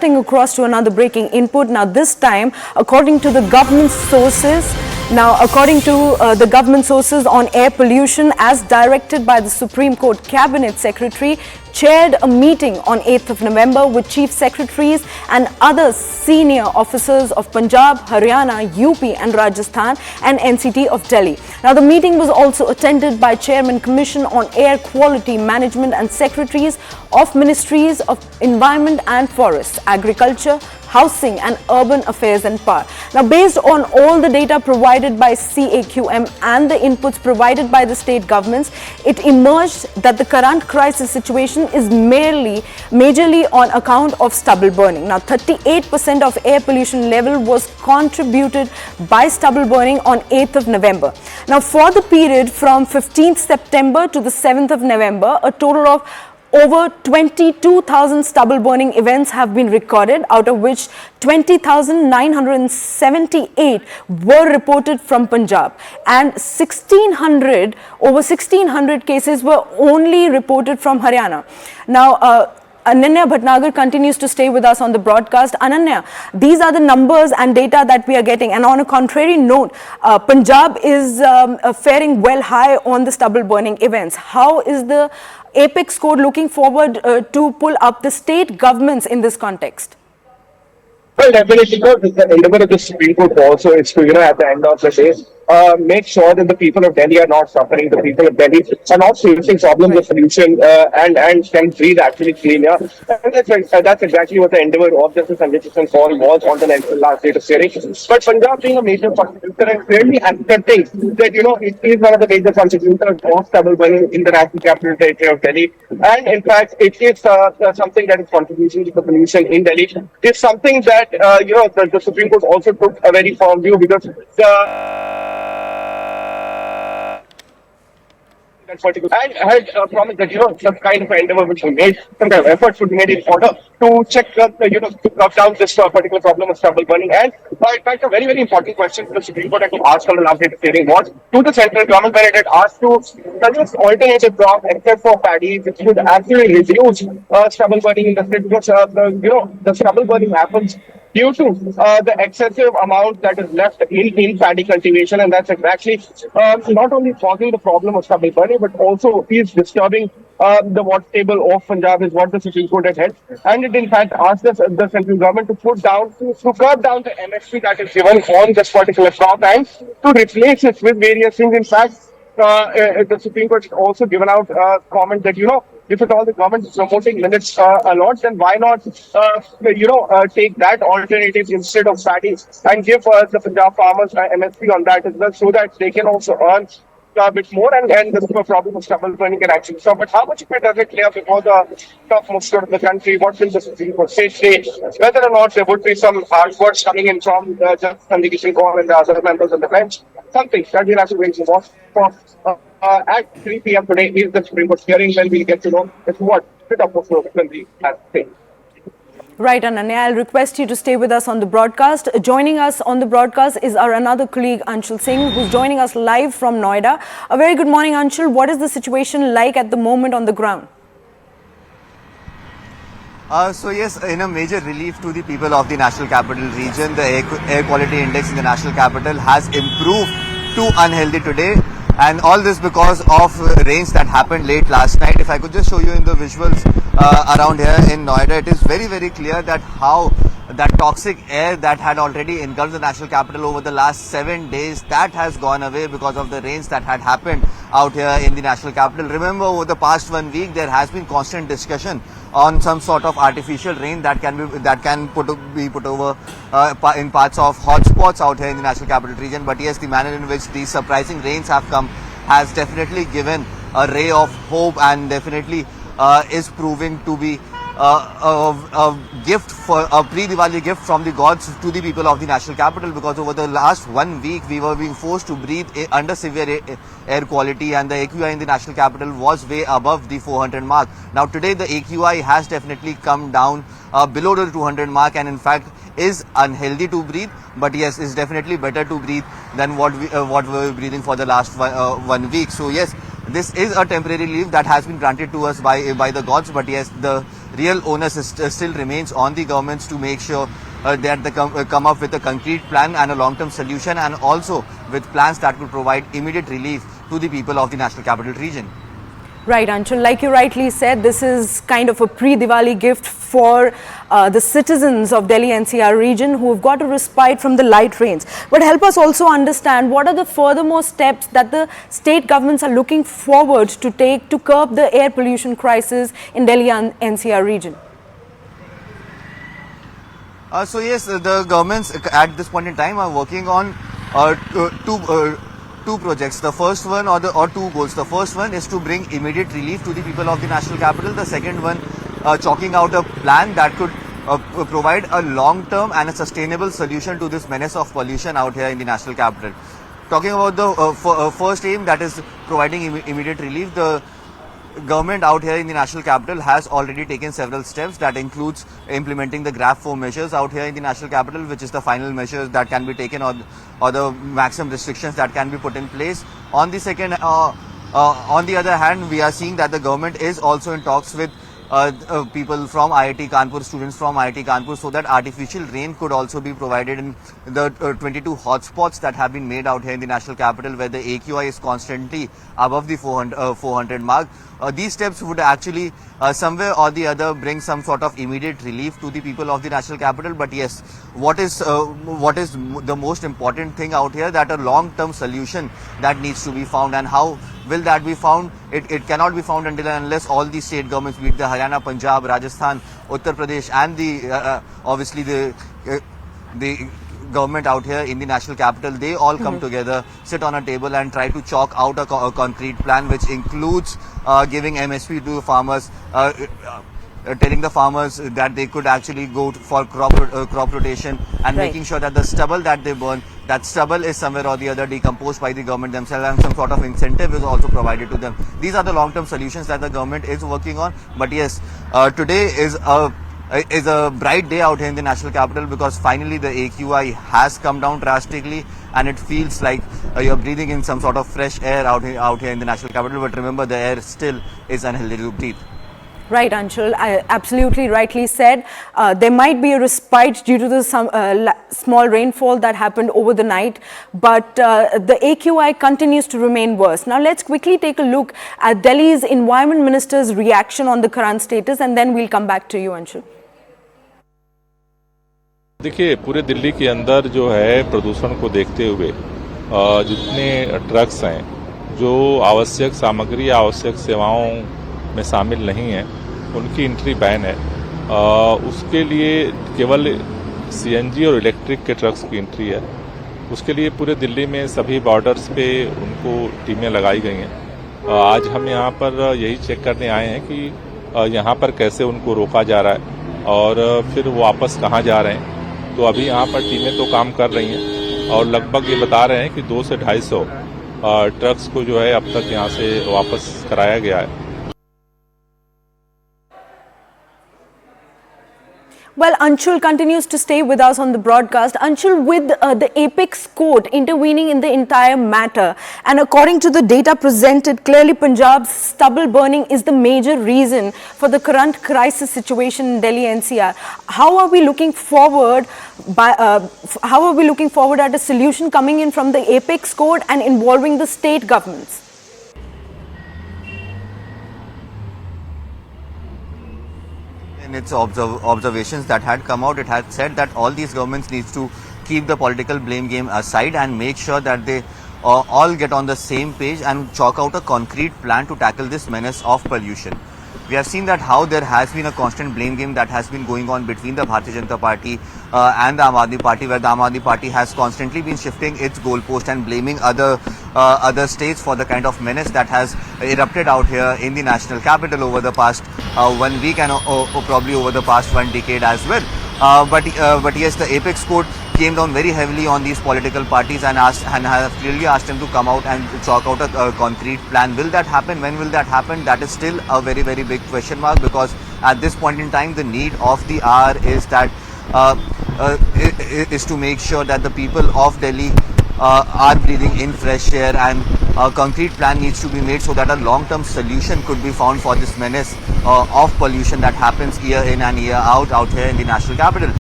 Across to another breaking input. Now this time, according to the government sources, on air pollution, as directed by the Supreme Court Cabinet Secretary, chaired a meeting on 8th of November with Chief Secretaries and other senior officers of Punjab, Haryana, UP and Rajasthan and NCT of Delhi. Now the meeting was also attended by Chairman Commission on Air Quality Management and Secretaries of Ministries of Environment and Forests, Agriculture, Housing and Urban Affairs and Power. Now, based on all the data provided by CAQM and the inputs provided by the state governments, it emerged that the current crisis situation is majorly on account of stubble burning. Now, 38% of air pollution level was contributed by stubble burning on 8th of November. Now, for the period from 15th September to the 7th of November, a total of over 22,000 stubble burning events have been recorded, out of which 20,978 were reported from Punjab and over 1,600 cases were only reported from Haryana. Now, Ananya Bhatnagar continues to stay with us on the broadcast. Ananya, these are the numbers and data that we are getting. And on a contrary note, Punjab is faring well high on the stubble burning events. How is the Apex Code looking forward to pull up the state governments in this context? Well, definitely, the endeavor of the Supreme Court also is to, at the end of the day, make sure that the people of Delhi are not suffering, the people of Delhi are not facing problems of pollution and can breathe actually cleaner. And that's exactly what the endeavor of Justice Sanjay Kishan Kaul was on the last date of hearing. But Punjab being a major contributor and clearly accepting that, it is one of the major contributors of stubble burning in the national capital territory of Delhi. And in fact, it is something that is contributing to the pollution in Delhi. It's something that, the Supreme Court also took a very firm view because I had promised that, some kind of endeavor which we made, some kind of efforts would be made in order to check, to cut down this particular problem of stubble burning. And in fact, a very, very important question to the Supreme Court had to ask on the last day of hearing was to the central government, where it had asked to suggest alternative crop except for paddy, which would actually reduce stubble burning in the state, because the stubble burning happens due to the excessive amount that is left in paddy cultivation, and that's exactly not only causing the problem of stubble burning, but also is disturbing the water table of Punjab, is what the Supreme Court has held. And it in fact asked the central government to curb down the MSP that is given on this particular crop and to replace it with various things. In fact, the Supreme Court has also given out a comment that, if at all the government is promoting millets a lot, then why not, take that alternative instead of paddy and give the Punjab farmers MSP on that as well, so that they can also earn a bit more and the problem of stubble burning can actually stop. But how much of it does it clear before the stuff moves to the country? What will the Supreme Court say today? Whether or not there would be some hard words coming in from Justice Sanjay Kishan Kaul and the other members of the bench? Something that we'll have to wait for. At 3 p.m. today is the Supreme Court hearing, when we'll get to know what bit of will be has to say. Right, Ananya, I'll request you to stay with us on the broadcast. Joining us on the broadcast is our another colleague, Anshul Singh, who's joining us live from Noida. A very good morning, Anshul. What is the situation like at the moment on the ground? So yes, in a major relief to the people of the National Capital Region, the air quality index in the National Capital has improved to unhealthy today. And all this because of rains that happened late last night. If I could just show you in the visuals around here in Noida, it is very, very clear that how that toxic air that had already engulfed the national capital over the last 7 days, that has gone away because of the rains that had happened out here in the national capital. Remember, over the past 1 week, there has been constant discussion on some sort of artificial rain that can be put over in parts of hotspots out here in the national capital region. But yes, the manner in which these surprising rains have come has definitely given a ray of hope, and definitely is proving to be a gift, for a pre-Diwali gift from the gods to the people of the national capital, because over the last 1 week we were being forced to breathe under severe air quality, and the AQI in the national capital was way above the 400 mark. Now today the AQI has definitely come down below the 200 mark, and in fact is unhealthy to breathe, but yes, it's definitely better to breathe than what we were breathing for the last 1 week. So yes, this is a temporary relief that has been granted to us by the gods, but yes, the real onus still remains on the governments to make sure that they come up with a concrete plan and a long-term solution, and also with plans that will provide immediate relief to the people of the National Capital Region. Right, Anshul, like you rightly said, this is kind of a pre-Diwali gift for the citizens of Delhi NCR region who have got a respite from the light rains. But help us also understand what are the furthermore steps that the state governments are looking forward to take to curb the air pollution crisis in Delhi and NCR region. So yes, the governments at this point in time are working on two projects. The first one, or two goals. The first one is to bring immediate relief to the people of the national capital. The second one, chalking out a plan that could provide a long-term and a sustainable solution to this menace of pollution out here in the national capital. Talking about the first aim, that is providing immediate relief, the government out here in the national capital has already taken several steps. That includes implementing the GRAP 4 measures out here in the national capital, which is the final measures that can be taken, or the maximum restrictions that can be put in place. On the other hand, we are seeing that the government is also in talks with people from IIT Kanpur, students from IIT Kanpur, so that artificial rain could also be provided in the 22 hotspots that have been made out here in the national capital, where the AQI is constantly above the 400 mark. These steps would actually somewhere or the other bring some sort of immediate relief to the people of the national capital. But yes, what is the most important thing out here, that a long-term solution that needs to be found, and how will that be found? It cannot be found until and unless all the state governments, be it the Haryana, Punjab, Rajasthan, Uttar Pradesh, and the obviously the government out here in the national capital, they all come together, sit on a table and try to chalk out a concrete plan, which includes giving MSP to the farmers, telling the farmers that they could actually go for crop rotation, and making sure that the stubble that they burn, that stubble is somewhere or the other decomposed by the government themselves, and some sort of incentive is also provided to them. These are the long-term solutions that the government is working on. But yes, today is a bright day out here in the national capital, because finally the AQI has come down drastically, and it feels like you're breathing in some sort of fresh air out here in the national capital. But remember, the air still is unhealthy to breathe. Right, Anshul, absolutely rightly said. There might be a respite due to the small rainfall that happened over the night, but the AQI continues to remain worse. Now let's quickly take a look at Delhi's Environment Minister's reaction on the current status, and then we'll come back to you, Anshul. देखिए, पूरे दिल्ली के अंदर जो है प्रदूषण को देखते हुए जितने ट्रक्स हैं जो आवश्यक सामग्री या आवश्यक सेवाओं में शामिल नहीं हैं, उनकी एंट्री बैन है। उसके लिए केवल सीएनजी और इलेक्ट्रिक के ट्रक्स की एंट्री है। उसके लिए पूरे दिल्ली में सभी बॉर्डर्स पे उनको टीमें लगाई गई हैं। आज हम यहाँ पर यही चेक करने आए हैं कि यहाँ पर कैसे उनको रोका जा रहा है और फिर वो वापस कहाँ जा रहे हैं। तो अभी यहाँ पर टीमें तो काम कर रही हैं और लगभग ये बता रहे हैं कि 200 से 250 ट्रक्स को जो है अब तक यहाँ से वापस कराया गया है। Well, Anshul continues to stay with us on the broadcast. Anshul, with the Apex Court intervening in the entire matter, and according to the data presented, clearly Punjab's stubble burning is the major reason for the current crisis situation in Delhi NCR. How are we looking forward at a solution coming in from the Apex Court and involving the state governments? In its observations that had come out, it had said that all these governments need to keep the political blame game aside and make sure that they all get on the same page and chalk out a concrete plan to tackle this menace of pollution. We have seen that how there has been a constant blame game that has been going on between the Bharatiya Janata Party and the Aam Aadmi Party, where the Aam Aadmi Party has constantly been shifting its goalpost and blaming other states for the kind of menace that has erupted out here in the national capital over the past 1 week and probably over the past 1 decade as well. But yes, the Apex Court came down very heavily on these political parties and have clearly asked them to come out and chalk out a concrete plan. Will that happen? When will that happen? That is still a very, very big question mark, because at this point in time, the need of the hour is that is to make sure that the people of Delhi are breathing in fresh air, and a concrete plan needs to be made so that a long-term solution could be found for this menace of pollution that happens year in and year out here in the national capital.